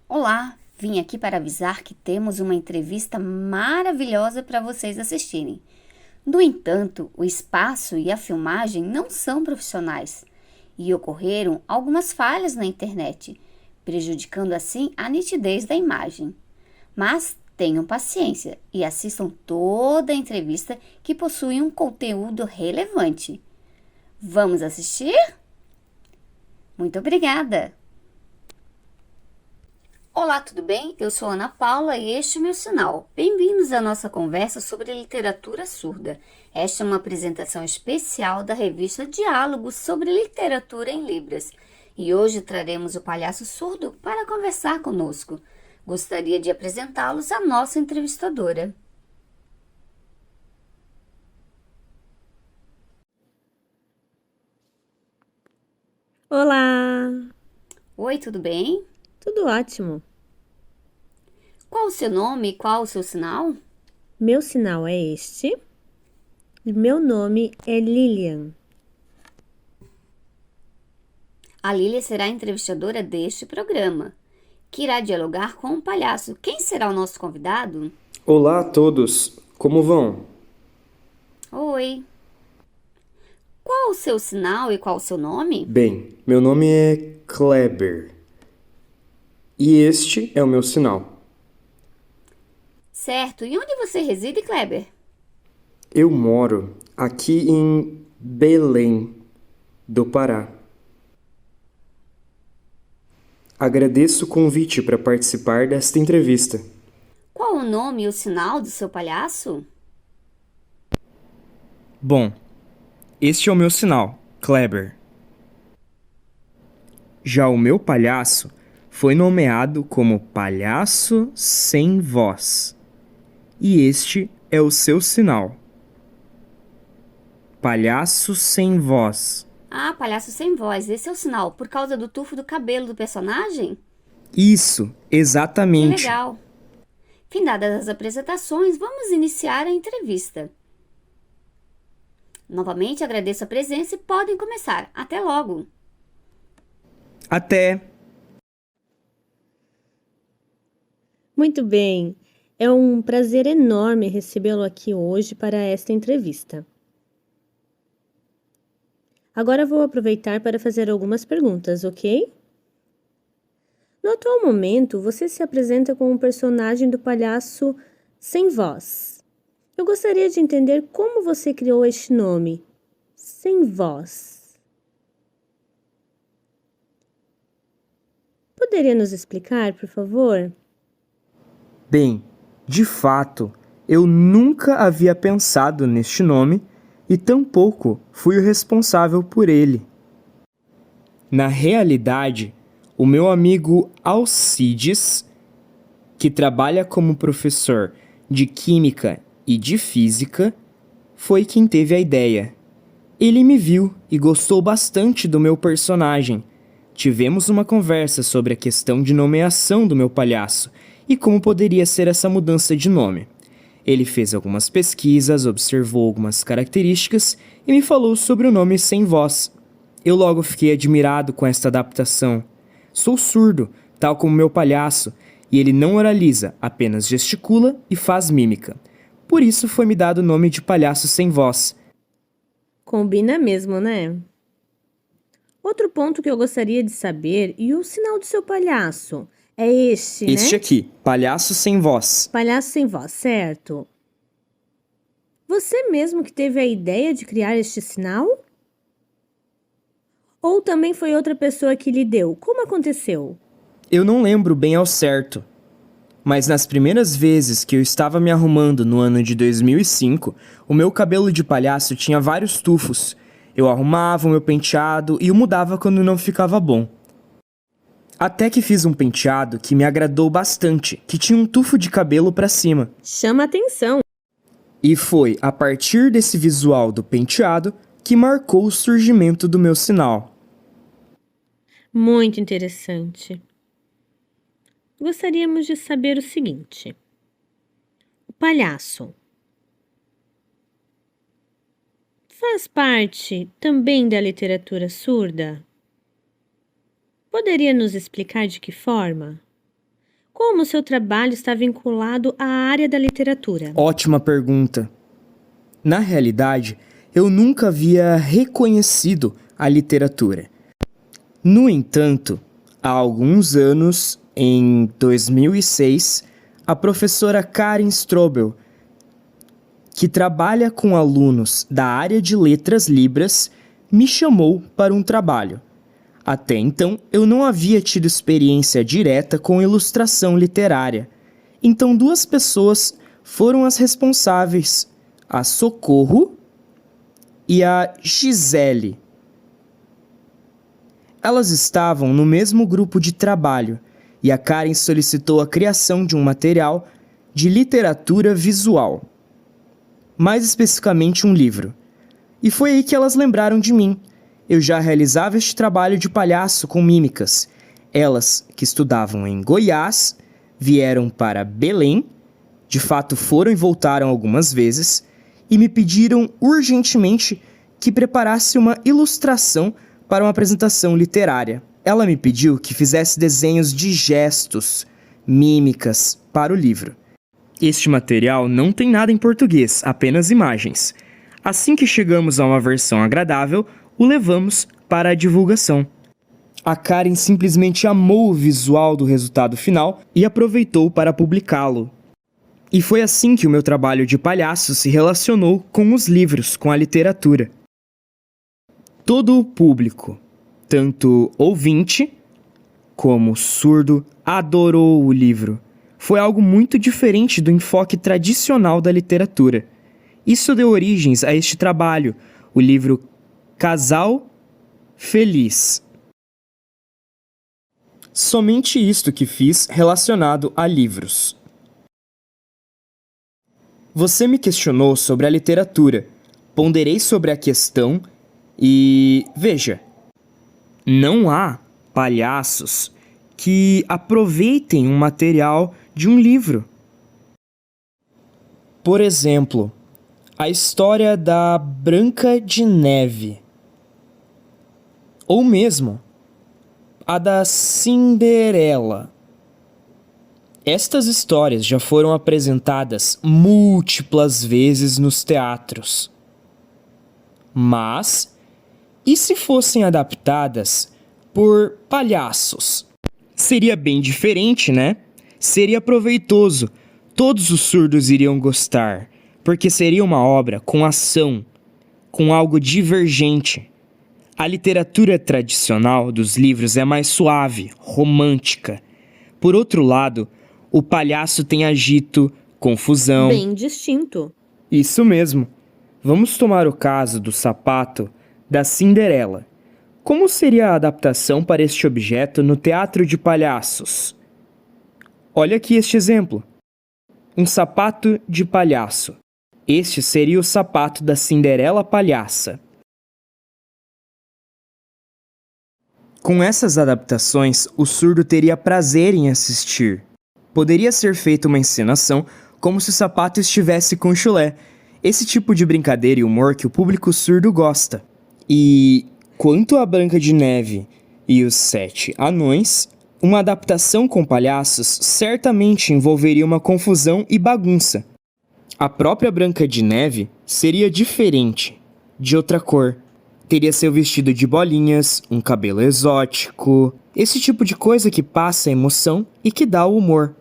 Olá, vim aqui para avisar que temos uma entrevista maravilhosa para vocês assistirem. No entanto, o espaço e a filmagem não são profissionais e ocorreram algumas falhas na internet, prejudicando assim a nitidez da imagem. Mas tenham paciência e assistam toda a entrevista que possui um conteúdo relevante. Vamos assistir? Muito obrigada! Olá, tudo bem? Eu sou Ana Paula e este é o meu sinal. Bem-vindos à nossa conversa sobre literatura surda. Esta é uma apresentação especial da revista Diálogos sobre literatura em Libras. E hoje traremos o palhaço surdo para conversar conosco. Gostaria de apresentá-los à nossa entrevistadora. Olá! Oi, tudo bem? Tudo ótimo. Qual o seu nome e qual o seu sinal? Meu sinal é este. E meu nome é Lilian. A Lília será a entrevistadora deste programa, que irá dialogar com o palhaço. Quem será o nosso convidado? Olá a todos, como vão? Oi. Qual o seu sinal e qual o seu nome? Bem, meu nome é Kleber e este é o meu sinal. Certo. E onde você reside, Kleber? Eu moro aqui em Belém, do Pará. Agradeço o convite para participar desta entrevista. Qual o nome e o sinal do seu palhaço? Bom, este é o meu sinal, Kleber. Já o meu palhaço foi nomeado como Palhaço Sem Voz. E este é o seu sinal. Palhaço Sem Voz. Ah, palhaço sem voz. Esse é o sinal. Por causa do tufo do cabelo do personagem? Isso, Que exatamente. legal. Findadas as apresentações, vamos iniciar a entrevista. Novamente agradeço a presença e podem começar. Até logo. Até. Muito bem. É um prazer enorme recebê-lo aqui hoje para esta entrevista. Agora vou aproveitar para fazer algumas perguntas, ok? No atual momento, você se apresenta como um personagem do palhaço Sem Voz. Eu gostaria de entender como você criou este nome, Sem Voz. Poderia nos explicar, por favor? Bem, de fato, eu nunca havia pensado neste nome e tampouco fui o responsável por ele. Na realidade, o meu amigo Alcides, que trabalha como professor de Química e de Física, foi quem teve a ideia. Ele me viu e gostou bastante do meu personagem. Tivemos uma conversa sobre a questão de nomeação do meu palhaço e como poderia ser essa mudança de nome. Ele fez algumas pesquisas, observou algumas características e me falou sobre o nome Sem Voz. Eu logo fiquei admirado com esta adaptação. Sou surdo, tal como meu palhaço, e ele não oraliza, apenas gesticula e faz mímica. Por isso foi me dado o nome de Palhaço Sem Voz. Combina mesmo, né? Outro ponto que eu gostaria de saber, e o sinal do seu palhaço? É este, Este né? aqui, Palhaço Sem Voz. Palhaço sem voz, certo? Você mesmo que teve a ideia de criar este sinal? Ou também foi outra pessoa que lhe deu? Como aconteceu? Eu não lembro bem ao certo, mas nas primeiras vezes que eu estava me arrumando no ano de 2005, o meu cabelo de palhaço tinha vários tufos. Eu arrumava o meu penteado e o mudava quando não ficava bom. Até que fiz um penteado que me agradou bastante, que tinha um tufo de cabelo para cima. Chama atenção. E foi a partir desse visual do penteado que marcou o surgimento do meu sinal. Muito interessante. Gostaríamos de saber o seguinte: o palhaço faz parte também da literatura surda? Poderia nos explicar de que forma? Como o seu trabalho está vinculado à área da literatura? Ótima pergunta. Na realidade, eu nunca havia reconhecido a literatura. No entanto, há alguns anos, em 2006, a professora Karen Strobel, que trabalha com alunos da área de letras libras, me chamou para um trabalho. Até então, eu não havia tido experiência direta com ilustração literária. Então, duas pessoas foram as responsáveis, a Socorro e a Gisele. Elas estavam no mesmo grupo de trabalho e a Karen solicitou a criação de um material de literatura visual, mais especificamente um livro. E foi aí que elas lembraram de mim. Eu já realizava este trabalho de palhaço com mímicas. Elas, que estudavam em Goiás, vieram para Belém, de fato foram e voltaram algumas vezes, e me pediram urgentemente que preparasse uma ilustração para uma apresentação literária. Ela me pediu que fizesse desenhos de gestos, mímicas, para o livro. Este material não tem nada em português, apenas imagens. Assim que chegamos a uma versão agradável, o levamos para a divulgação. A Karen simplesmente amou o visual do resultado final e aproveitou para publicá-lo. E foi assim que o meu trabalho de palhaço se relacionou com os livros, com a literatura. Todo o público, tanto ouvinte como surdo, adorou o livro. Foi algo muito diferente do enfoque tradicional da literatura. Isso deu origens a este trabalho, o livro Casal Feliz. Somente isto que fiz relacionado a livros. Você me questionou sobre a literatura. Ponderei sobre a questão e, veja, não há palhaços que aproveitem um material de um livro. Por exemplo, a história da Branca de Neve. Ou mesmo a da Cinderela. Estas histórias já foram apresentadas múltiplas vezes nos teatros. Mas, e se fossem adaptadas por palhaços? Seria bem diferente, né? Seria proveitoso. Todos os surdos iriam gostar, porque seria uma obra com ação, com algo divergente. A literatura tradicional dos livros é mais suave, romântica. Por outro lado, o palhaço tem agito, confusão. Bem distinto. Isso mesmo. Vamos tomar o caso do sapato da Cinderela. Como seria a adaptação para este objeto no teatro de palhaços? Olha aqui este exemplo. Um sapato de palhaço. Este seria o sapato da Cinderela palhaça. Com essas adaptações, o surdo teria prazer em assistir. Poderia ser feita uma encenação como se o sapato estivesse com chulé. Esse tipo de brincadeira e humor que o público surdo gosta. E quanto a Branca de Neve e os 7 Anões, uma adaptação com palhaços certamente envolveria uma confusão e bagunça. A própria Branca de Neve seria diferente, de outra cor. Teria seu vestido de bolinhas, um cabelo exótico, esse tipo de coisa que passa a emoção e que dá o humor.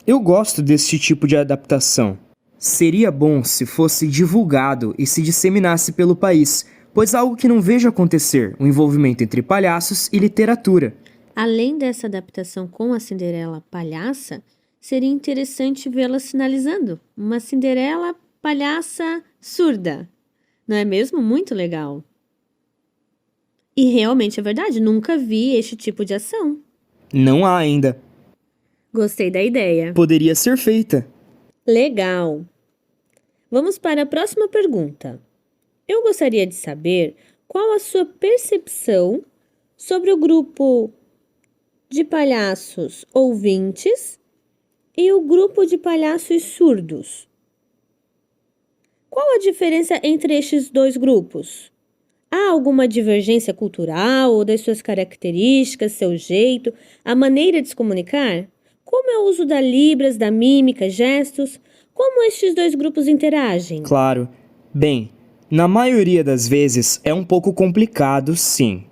Eu gosto desse tipo de adaptação. Seria bom se fosse divulgado e se disseminasse pelo país, pois algo que não vejo acontecer, o envolvimento entre palhaços e literatura. Além dessa adaptação com a Cinderela palhaça, seria interessante vê-la sinalizando uma Cinderela palhaça surda. Não é mesmo? Muito legal. E realmente é verdade, nunca vi este tipo de ação. Não há ainda. Gostei da ideia. Poderia ser feita. Legal. Vamos para a próxima pergunta. Eu gostaria de saber qual a sua percepção sobre o grupo de palhaços ouvintes e o grupo de palhaços surdos. Qual a diferença entre estes dois grupos? Há alguma divergência cultural ou das suas características, seu jeito, a maneira de se comunicar? Como é o uso da Libras, da mímica, gestos? Como estes dois grupos interagem? Claro. Bem, na maioria das vezes é um pouco complicado, sim.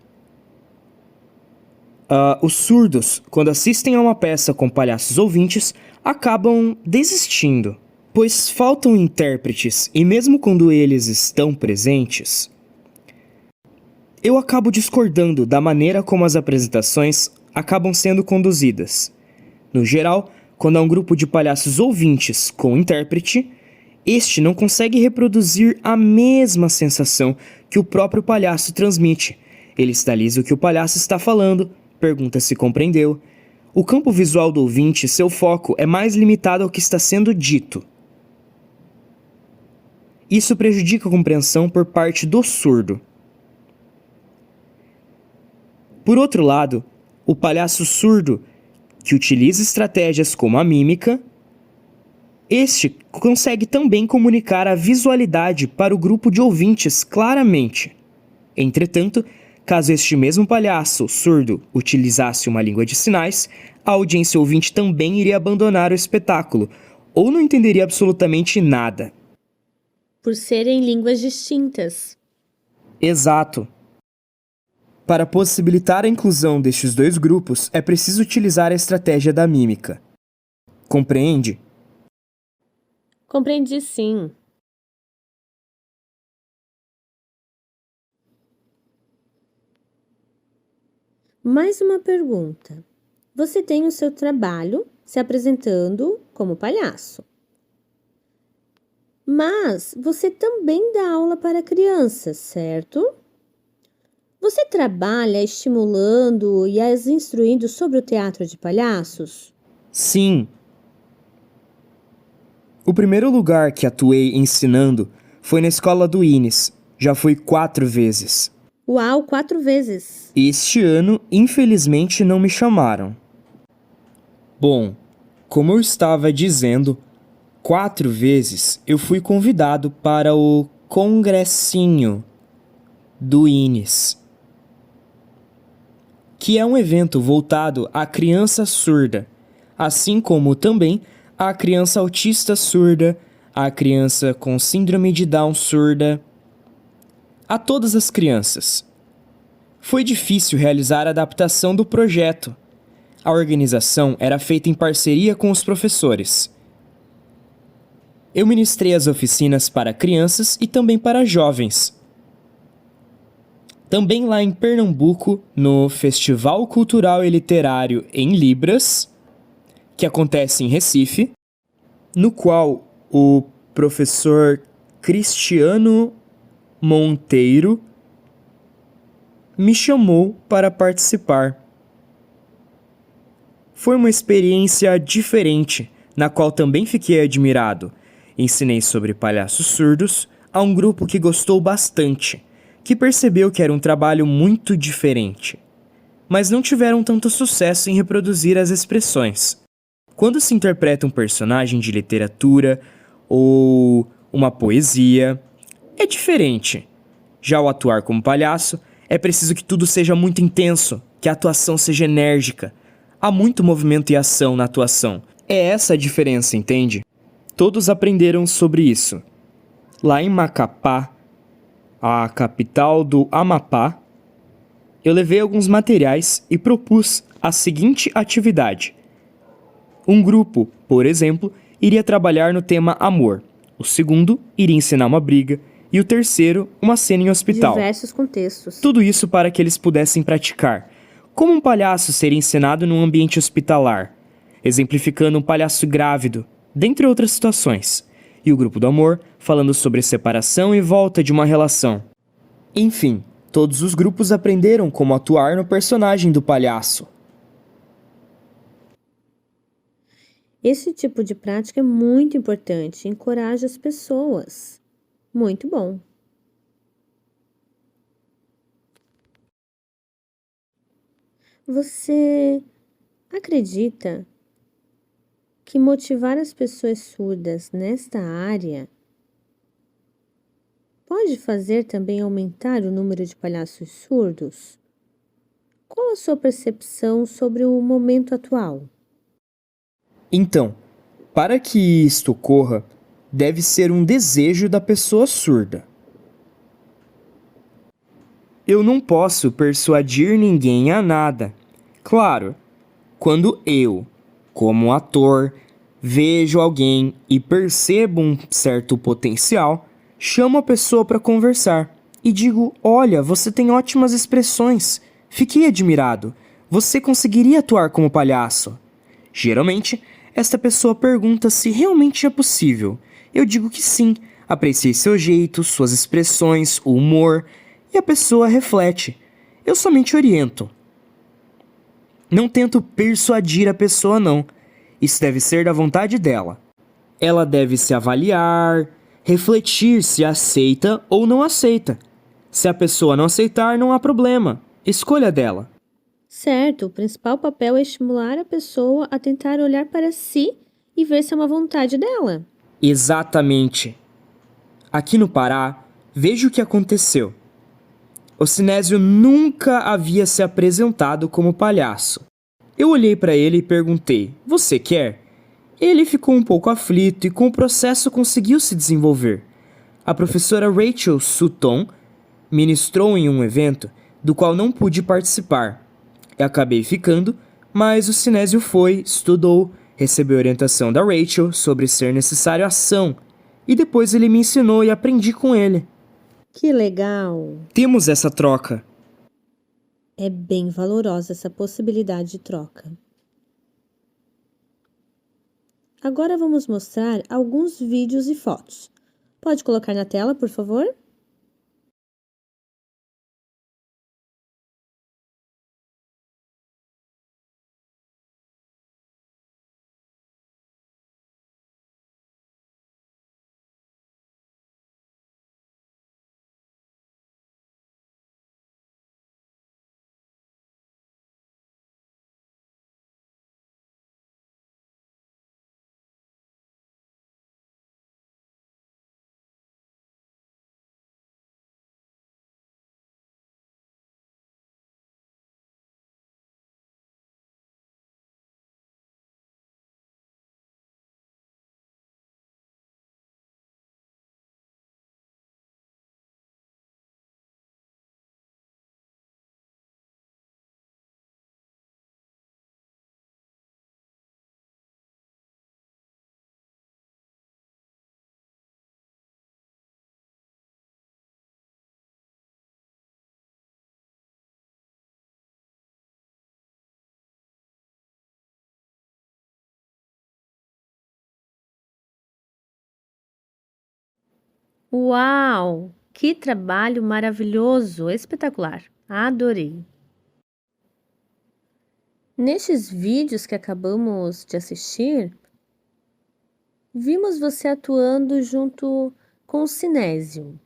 Os surdos, quando assistem a uma peça com palhaços ouvintes, acabam desistindo, pois faltam intérpretes e mesmo quando eles estão presentes, eu acabo discordando da maneira como as apresentações acabam sendo conduzidas. No geral, quando há um grupo de palhaços ouvintes com intérprete, este não consegue reproduzir a mesma sensação que o próprio palhaço transmite. Ele sinaliza o que o palhaço está falando, pergunta se compreendeu. O campo visual do ouvinte, seu foco, é mais limitado ao que está sendo dito. Isso prejudica a compreensão por parte do surdo. Por outro lado, o palhaço surdo, que utiliza estratégias como a mímica, este consegue também comunicar a visualidade para o grupo de ouvintes claramente. Entretanto, caso este mesmo palhaço surdo utilizasse uma língua de sinais, a audiência ouvinte também iria abandonar o espetáculo, ou não entenderia absolutamente nada. Por serem línguas distintas. Exato. Para possibilitar a inclusão destes dois grupos, é preciso utilizar a estratégia da mímica. Compreende? Compreendi, sim. Mais uma pergunta. Você tem o seu trabalho se apresentando como palhaço. Mas você também dá aula para crianças, certo? Você trabalha estimulando e as instruindo sobre o teatro de palhaços? Sim. O primeiro lugar que atuei ensinando foi na escola do Ines. Já fui 4 vezes. Uau, 4 vezes! Este ano, infelizmente, não me chamaram. Bom, como eu estava dizendo, 4 vezes eu fui convidado para o Congressinho do Ines, que é um evento voltado à criança surda, assim como também à criança autista surda, à criança com síndrome de Down surda, a todas as crianças. Foi difícil realizar a adaptação do projeto. A organização era feita em parceria com os professores. Eu ministrei as oficinas para crianças e também para jovens. Também lá em Pernambuco, no Festival Cultural e Literário em Libras, que acontece em Recife, no qual o professor Cristiano Monteiro me chamou para participar. Foi uma experiência diferente, na qual também fiquei admirado. Ensinei sobre palhaços surdos a um grupo que gostou bastante, que percebeu que era um trabalho muito diferente, mas não tiveram tanto sucesso em reproduzir as expressões. Quando se interpreta um personagem de literatura ou uma poesia, é diferente. Já ao atuar como palhaço, é preciso que tudo seja muito intenso, que a atuação seja enérgica. Há muito movimento e ação na atuação. É essa a diferença, entende? Todos aprenderam sobre isso. Lá em Macapá, a capital do Amapá, eu levei alguns materiais e propus a seguinte atividade. Um grupo, por exemplo, iria trabalhar no tema amor. O segundo iria ensinar uma briga. E o terceiro, uma cena em hospital. Diversos contextos. Tudo isso para que eles pudessem praticar. Como um palhaço seria ensinado num ambiente hospitalar, exemplificando um palhaço grávido, dentre outras situações. E o grupo do amor, falando sobre separação e volta de uma relação. Enfim, todos os grupos aprenderam como atuar no personagem do palhaço. Esse tipo de prática é muito importante, encoraja as pessoas. Muito bom. Você acredita que motivar as pessoas surdas nesta área pode fazer também aumentar o número de palhaços surdos? Qual a sua percepção sobre o momento atual? Então, para que isto ocorra, deve ser um desejo da pessoa surda. Eu não posso persuadir ninguém a nada. Claro, quando eu, como ator, vejo alguém e percebo um certo potencial, chamo a pessoa para conversar e digo: olha, você tem ótimas expressões, fiquei admirado, você conseguiria atuar como palhaço? Geralmente, esta pessoa pergunta se realmente é possível. Eu digo que sim, apreciei seu jeito, suas expressões, o humor, e a pessoa reflete. Eu somente oriento. Não tento persuadir a pessoa, não. Isso deve ser da vontade dela. Ela deve se avaliar, refletir se aceita ou não aceita. Se a pessoa não aceitar, não há problema. Escolha dela. Certo, o principal papel é estimular a pessoa a tentar olhar para si e ver se é uma vontade dela. Exatamente. Aqui no Pará, veja o que aconteceu. O Sinésio nunca havia se apresentado como palhaço. Eu olhei para ele e perguntei: você quer? Ele ficou um pouco aflito e com o processo conseguiu se desenvolver. A professora Rachel Sutton ministrou em um evento do qual não pude participar. Eu acabei ficando, mas o Sinésio foi, estudou, recebeu orientação da Rachel sobre ser necessário ação, e depois ele me ensinou e aprendi com ele. Que legal! Temos essa troca. É bem valorosa essa possibilidade de troca. Agora vamos mostrar alguns vídeos e fotos. Pode colocar na tela, por favor? Uau! Que trabalho maravilhoso, espetacular. Adorei. Nestes vídeos que acabamos de assistir, vimos você atuando junto com o Sinésio.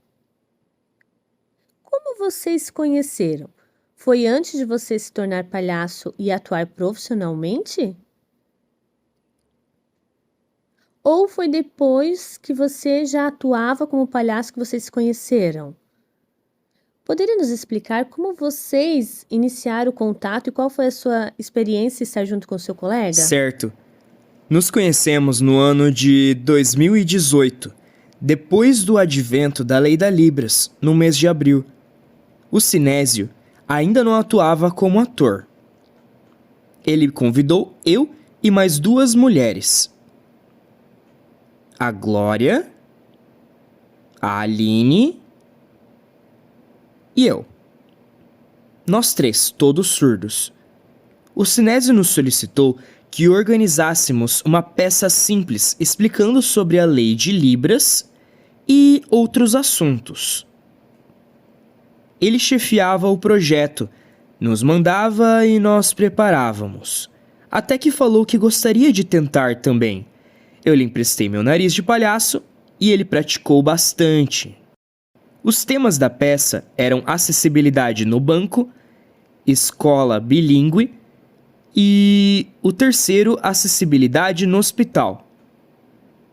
Como vocês se conheceram? Foi antes de você se tornar palhaço e atuar profissionalmente? Ou foi depois que você já atuava como palhaço que vocês se conheceram? Poderia nos explicar como vocês iniciaram o contato e qual foi a sua experiência em estar junto com o seu colega? Certo. Nos conhecemos no ano de 2018, depois do advento da Lei da Libras, no mês de abril. O Sinésio ainda não atuava como ator. Ele convidou eu e mais 2 mulheres. A Glória, a Aline e eu. Nós 3, todos surdos. O Sinésio nos solicitou que organizássemos uma peça simples explicando sobre a lei de Libras e outros assuntos. Ele chefiava o projeto, nos mandava e nós preparávamos. Até que falou que gostaria de tentar também. Eu lhe emprestei meu nariz de palhaço e ele praticou bastante. Os temas da peça eram acessibilidade no banco, escola bilíngue e o terceiro, acessibilidade no hospital.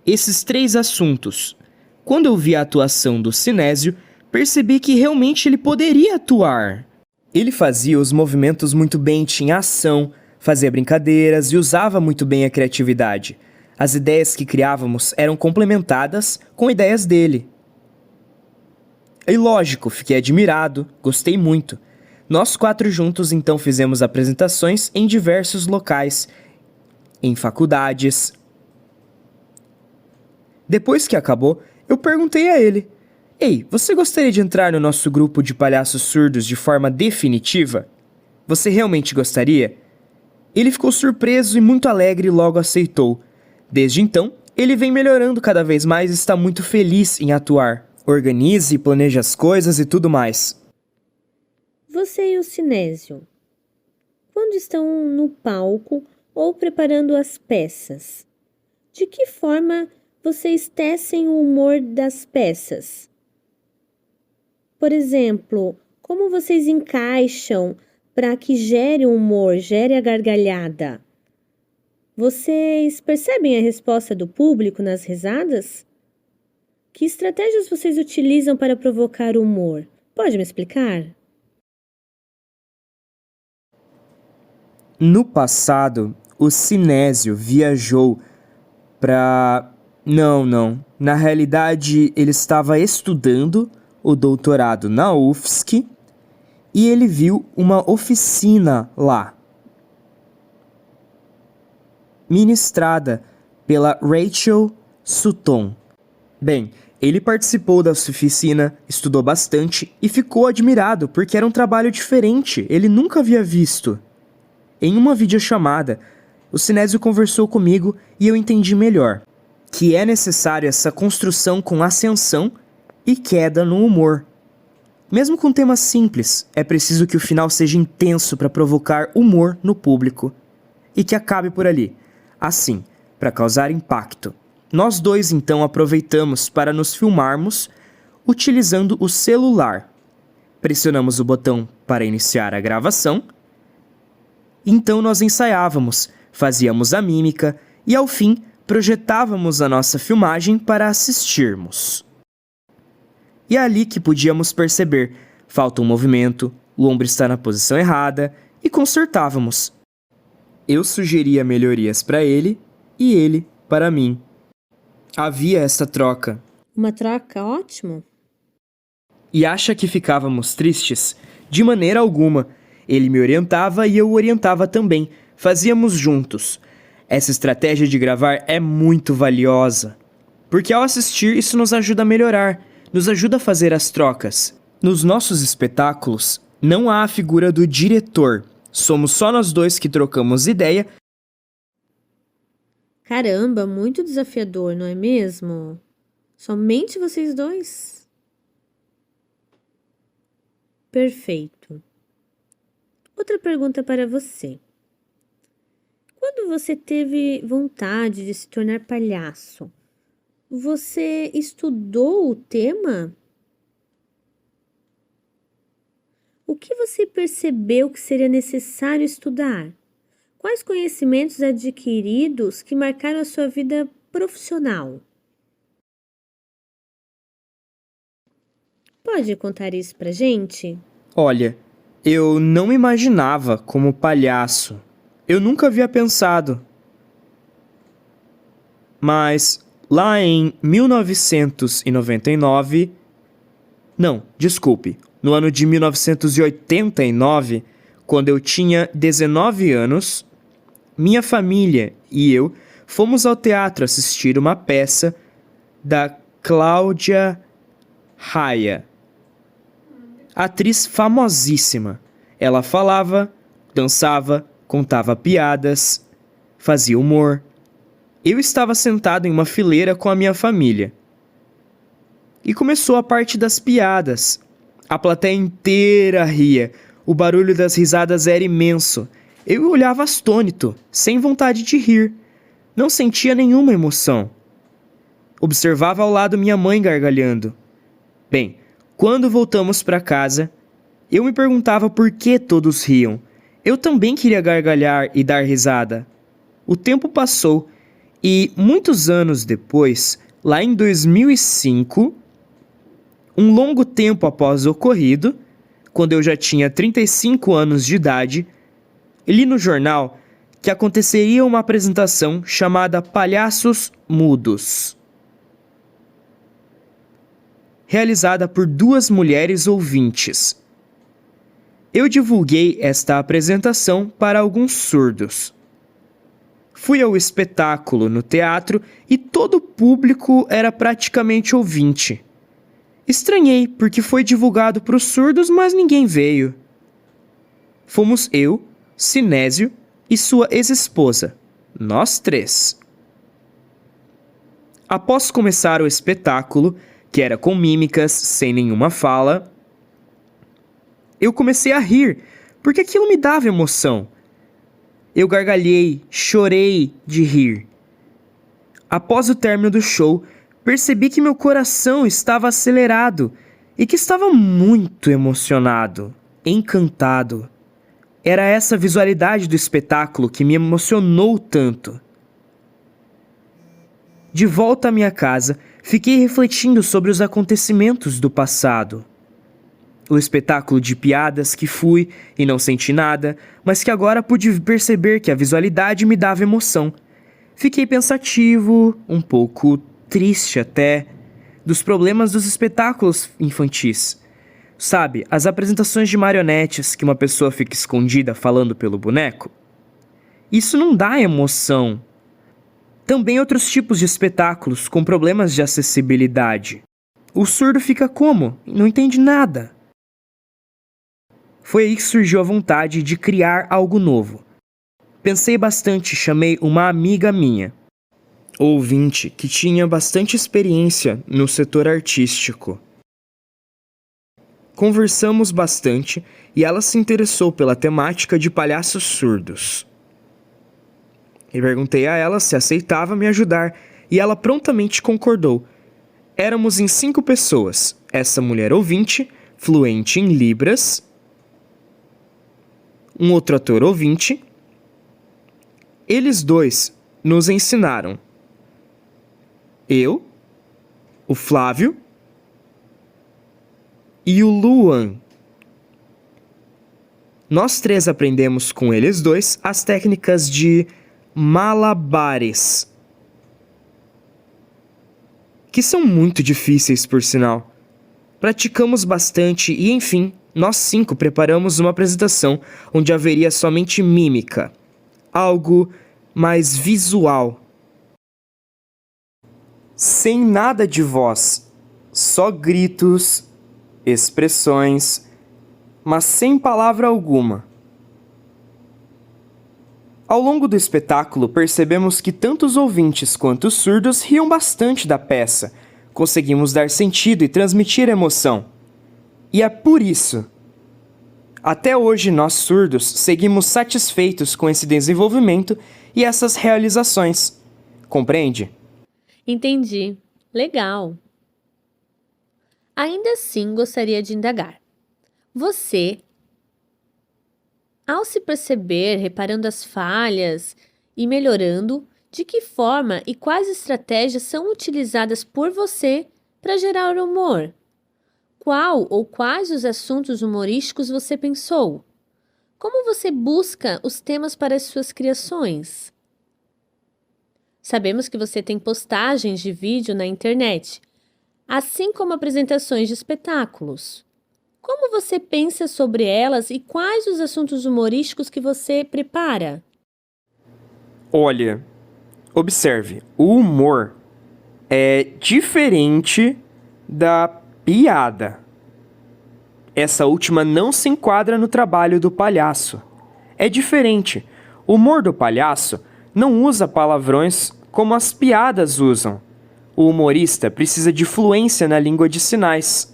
Esses 3 assuntos. Quando eu vi a atuação do Sinésio, percebi que realmente ele poderia atuar. Ele fazia os movimentos muito bem, tinha ação, fazia brincadeiras e usava muito bem a criatividade. As ideias que criávamos eram complementadas com ideias dele. E lógico, fiquei admirado, gostei muito. Nós 4 juntos então fizemos apresentações em diversos locais, em faculdades. Depois que acabou, eu perguntei a ele: Ei, você gostaria de entrar no nosso grupo de palhaços surdos de forma definitiva? Você realmente gostaria? Ele ficou surpreso e muito alegre e logo aceitou. Desde então, ele vem melhorando cada vez mais e está muito feliz em atuar. Organiza e planeja as coisas e tudo mais. Você e o Sinésio, quando estão no palco ou preparando as peças, de que forma vocês tecem o humor das peças? Por exemplo, como vocês encaixam para que gere o humor, gere a gargalhada? Vocês percebem a resposta do público nas risadas? Que estratégias vocês utilizam para provocar o humor? Pode me explicar? No passado, o Sinésio viajou para... Não. Na realidade, ele estava estudando o doutorado na UFSC e ele viu uma oficina lá, ministrada pela Rachel Sutton. Bem, ele participou da oficina, estudou bastante e ficou admirado porque era um trabalho diferente, ele nunca havia visto. Em uma videochamada, o Sinésio conversou comigo e eu entendi melhor que é necessário essa construção com ascensão e queda no humor. Mesmo com temas simples, é preciso que o final seja intenso para provocar humor no público e que acabe por ali, assim, para causar impacto. Nós 2 então aproveitamos para nos filmarmos utilizando o celular. Pressionamos o botão para iniciar a gravação. Então nós ensaiávamos, fazíamos a mímica e ao fim projetávamos a nossa filmagem para assistirmos. E é ali que podíamos perceber, falta um movimento, o ombro está na posição errada e consertávamos. Eu sugeria melhorias para ele e ele para mim. Havia essa troca. Uma troca ótima? E acha que ficávamos tristes? De maneira alguma. Ele me orientava e eu o orientava também. Fazíamos juntos. Essa estratégia de gravar é muito valiosa, porque ao assistir isso nos ajuda a melhorar, nos ajuda a fazer as trocas. Nos nossos espetáculos, não há a figura do diretor. Somos só nós 2 que trocamos ideia. Caramba, muito desafiador, não é mesmo? Somente vocês 2? Perfeito. Outra pergunta para você. Quando você teve vontade de se tornar palhaço, você estudou o tema? O que você percebeu que seria necessário estudar? Quais conhecimentos adquiridos que marcaram a sua vida profissional? Pode contar isso pra gente? Olha, eu não me imaginava como palhaço. Eu nunca havia pensado. Mas lá em 1999... Não, desculpe. No ano de 1989, quando eu tinha 19 anos, minha família e eu fomos ao teatro assistir uma peça da Cláudia Raia, atriz famosíssima. Ela falava, dançava, contava piadas, fazia humor. Eu estava sentado em uma fileira com a minha família. E começou a parte das piadas. A plateia inteira ria. O barulho das risadas era imenso. Eu olhava atônito, sem vontade de rir. Não sentia nenhuma emoção. Observava ao lado minha mãe gargalhando. Bem, quando voltamos para casa, eu me perguntava por que todos riam. Eu também queria gargalhar e dar risada. O tempo passou e, muitos anos depois, lá em 2005, um longo tempo após o ocorrido, quando eu já tinha 35 anos de idade, li no jornal que aconteceria uma apresentação chamada Palhaços Mudos, realizada por 2 mulheres ouvintes. Eu divulguei esta apresentação para alguns surdos. Fui ao espetáculo no teatro e todo o público era praticamente ouvinte. Estranhei porque foi divulgado para os surdos, mas ninguém veio. Fomos eu, Sinésio e sua ex-esposa, nós 3. Após começar o espetáculo, que era com mímicas, sem nenhuma fala, eu comecei a rir, porque aquilo me dava emoção. Eu gargalhei, chorei de rir. Após o término do show, percebi que meu coração estava acelerado e que estava muito emocionado, encantado. Era essa visualidade do espetáculo que me emocionou tanto. De volta à minha casa, fiquei refletindo sobre os acontecimentos do passado. O espetáculo de piadas que fui e não senti nada, mas que agora pude perceber que a visualidade me dava emoção. Fiquei pensativo, um pouco triste até, dos problemas dos espetáculos infantis. Sabe, as apresentações de marionetes que uma pessoa fica escondida falando pelo boneco? Isso não dá emoção. Também outros tipos de espetáculos com problemas de acessibilidade. O surdo fica como? Não entende nada. Foi aí que surgiu a vontade de criar algo novo. Pensei bastante e chamei uma amiga minha, ouvinte, que tinha bastante experiência no setor artístico. Conversamos bastante e ela se interessou pela temática de palhaços surdos. E perguntei a ela se aceitava me ajudar e ela prontamente concordou. Éramos em 5 pessoas, essa mulher ouvinte, fluente em Libras, um outro ator ouvinte. Eles 2 nos ensinaram. Eu, o Flávio e o Luan. Nós 3 aprendemos com eles 2 as técnicas de malabares, que são muito difíceis por sinal. Praticamos bastante e, enfim, nós 5 preparamos uma apresentação onde haveria somente mímica, algo mais visual. Sem nada de voz, só gritos, expressões, mas sem palavra alguma. Ao longo do espetáculo, percebemos que tanto os ouvintes quanto os surdos riam bastante da peça. Conseguimos dar sentido e transmitir emoção. E é por isso. Até hoje, nós surdos seguimos satisfeitos com esse desenvolvimento e essas realizações. Compreende? Entendi. Legal. Ainda assim, gostaria de indagar. Você, ao se perceber, reparando as falhas e melhorando, de que forma e quais estratégias são utilizadas por você para gerar humor? Qual ou quais os assuntos humorísticos você pensou? Como você busca os temas para as suas criações? Sabemos que você tem postagens de vídeo na internet, assim como apresentações de espetáculos. Como você pensa sobre elas e quais os assuntos humorísticos que você prepara? Olha, observe, o humor é diferente da piada. Essa última não se enquadra no trabalho do palhaço. É diferente. O humor do palhaço não usa palavrões como as piadas usam. O humorista precisa de fluência na língua de sinais.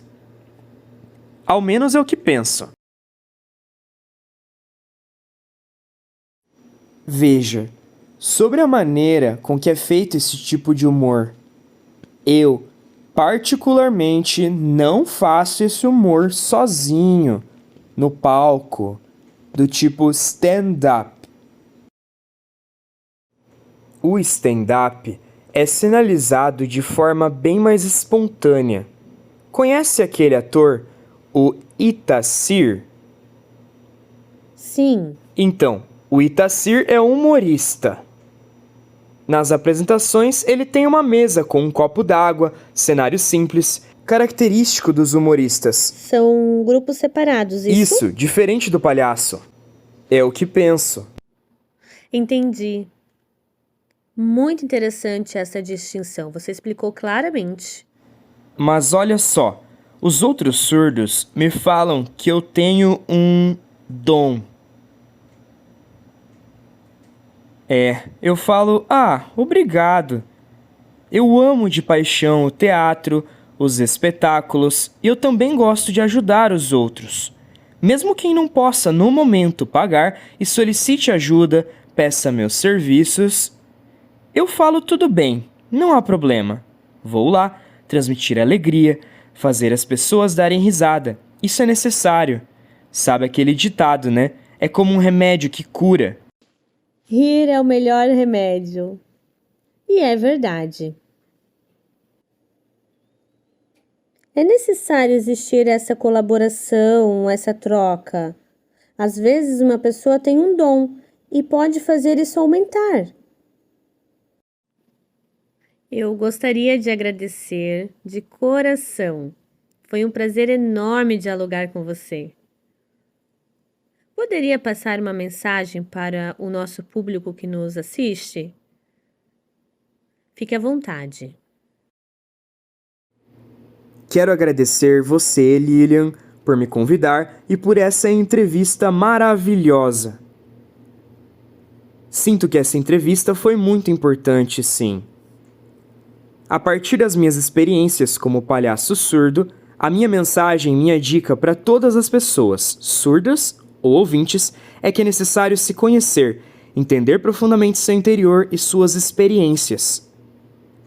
Ao menos é o que penso. Veja, sobre a maneira com que é feito esse tipo de humor, eu, particularmente, não faço esse humor sozinho, no palco, do tipo stand-up. O stand-up é sinalizado de forma bem mais espontânea. Conhece aquele ator, o Itacir? Sim. Então, O Itacir é um humorista. Nas apresentações, ele tem uma mesa com um copo d'água, cenário simples, característico dos humoristas. São grupos separados, isso? Isso, diferente do palhaço. É o que penso. Entendi. Muito interessante essa distinção. Você explicou claramente. Mas olha só, os outros surdos me falam que eu tenho um dom. Eu falo, obrigado. Eu amo de paixão o teatro, os espetáculos, e eu também gosto de ajudar os outros. Mesmo quem não possa, no momento, pagar e solicite ajuda, peça meus serviços, eu falo tudo bem, não há problema. Vou lá, transmitir alegria, fazer as pessoas darem risada. Isso é necessário. Sabe aquele ditado, né? É como um remédio que cura. Rir é o melhor remédio. E é verdade. É necessário existir essa colaboração, essa troca. Às vezes uma pessoa tem um dom e pode fazer isso aumentar. Eu gostaria de agradecer de coração. Foi um prazer enorme dialogar com você. Poderia passar uma mensagem para o nosso público que nos assiste? Fique à vontade. Quero agradecer você, Lilian, por me convidar e por essa entrevista maravilhosa. Sinto que essa entrevista foi muito importante, sim. A partir das minhas experiências como palhaço surdo, a minha mensagem, minha dica para todas as pessoas, surdas ou ouvintes, é que é necessário se conhecer, entender profundamente seu interior e suas experiências.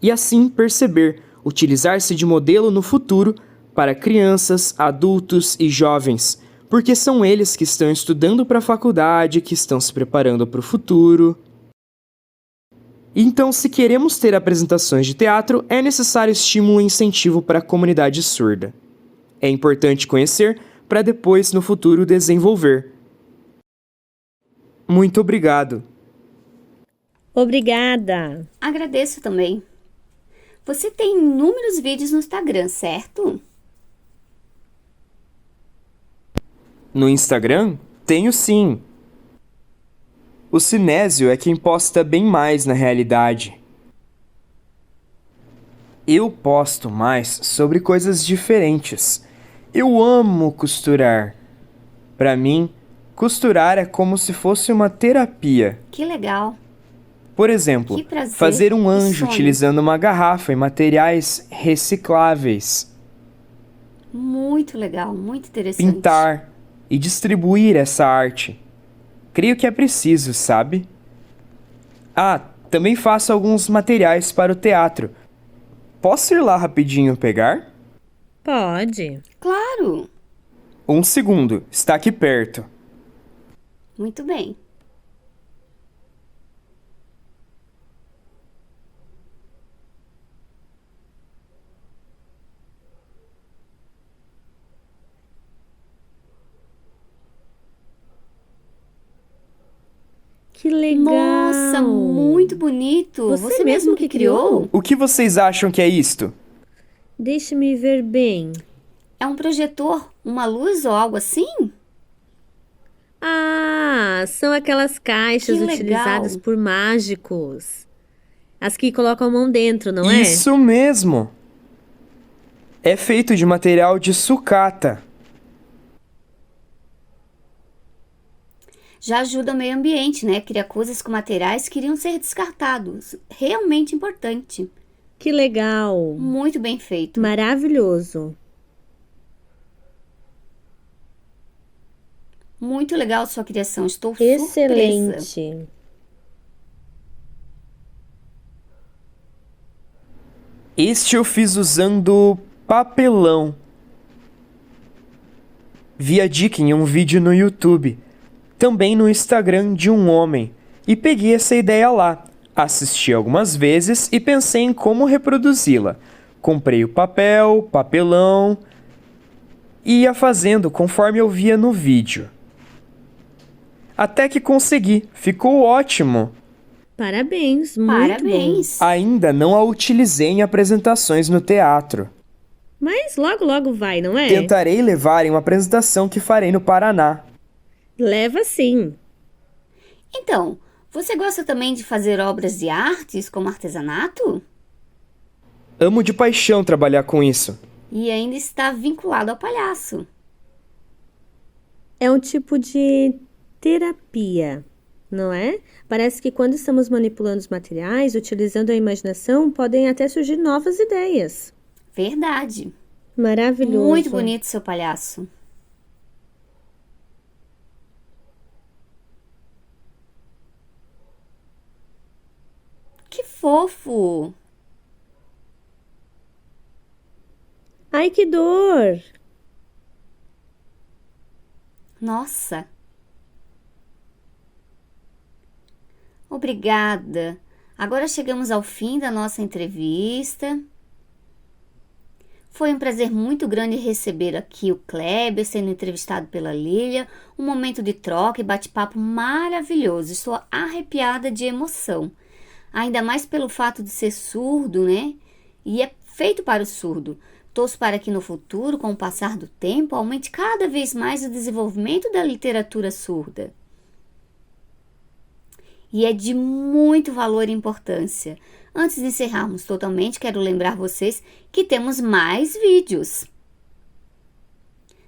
E assim perceber, utilizar-se de modelo no futuro para crianças, adultos e jovens, porque são eles que estão estudando para a faculdade, que estão se preparando para o futuro. Então, se queremos ter apresentações de teatro, é necessário estímulo e incentivo para a comunidade surda. É importante conhecer para depois, no futuro, desenvolver. Muito obrigado. Obrigada. Agradeço também. Você tem inúmeros vídeos no Instagram, certo? No Instagram? Tenho sim. O Cinésio é quem posta bem mais na realidade. Eu posto mais sobre coisas diferentes. Eu amo costurar. Para mim, costurar é como se fosse uma terapia. Que legal. Por exemplo, Que prazer, fazer um que anjo sonho. utilizando uma garrafa e materiais recicláveis. Muito legal, muito interessante. Pintar e distribuir essa arte. Creio que é preciso, sabe? Também faço alguns materiais para o teatro. Posso ir lá rapidinho pegar? Pode. Claro. 1 segundo, está aqui perto. Muito bem. Que legal. Nossa, muito bonito. Você mesmo que criou? O que vocês acham que é isto? Deixe-me ver bem. É um projetor, uma luz ou algo assim? São aquelas caixas Que legal. utilizadas por mágicos. As que colocam a mão dentro, não é? Isso mesmo! É feito de material de sucata. Já ajuda o meio ambiente, né? Cria coisas com materiais que iriam ser descartados. Realmente importante. Que legal. Muito bem feito. Maravilhoso. Muito legal sua criação. Estou surpresa. Excelente. Este eu fiz usando papelão. Vi a dica em um vídeo no YouTube, também no Instagram de um homem, e peguei essa ideia lá. Assisti algumas vezes e pensei em como reproduzi-la. Comprei o papel, papelão e ia fazendo conforme eu via no vídeo. Até que consegui. Ficou ótimo. Parabéns, muito Parabéns! Ainda não a utilizei em apresentações no teatro. bom. Mas logo, logo vai, não é? Tentarei levar em uma apresentação que farei no Paraná. Leva sim. Então, você gosta também de fazer obras de artes, como artesanato? Amo de paixão trabalhar com isso. E ainda está vinculado ao palhaço. É um tipo de terapia, não é? Parece que quando estamos manipulando os materiais, utilizando a imaginação, podem até surgir novas ideias. Verdade. Maravilhoso. Muito bonito seu palhaço. Que fofo! Ai, que dor! Nossa! Obrigada. Agora chegamos ao fim da nossa entrevista. Foi um prazer muito grande receber aqui o Kleber sendo entrevistado pela Lília. Um momento de troca e bate-papo maravilhoso. Estou arrepiada de emoção. Ainda mais pelo fato de ser surdo, né? E é feito para o surdo. Torço para que no futuro, com o passar do tempo, aumente cada vez mais o desenvolvimento da literatura surda. E é de muito valor e importância. Antes de encerrarmos totalmente, quero lembrar vocês que temos mais vídeos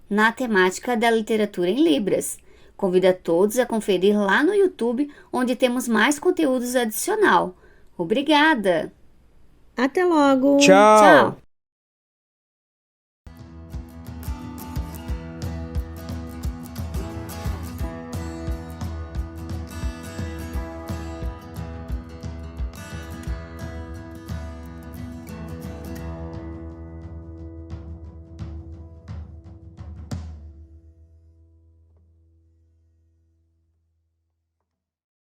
na temática da literatura em Libras. Convido a todos a conferir lá no YouTube, onde temos mais conteúdos adicional. Obrigada! Até logo! Tchau. Tchau!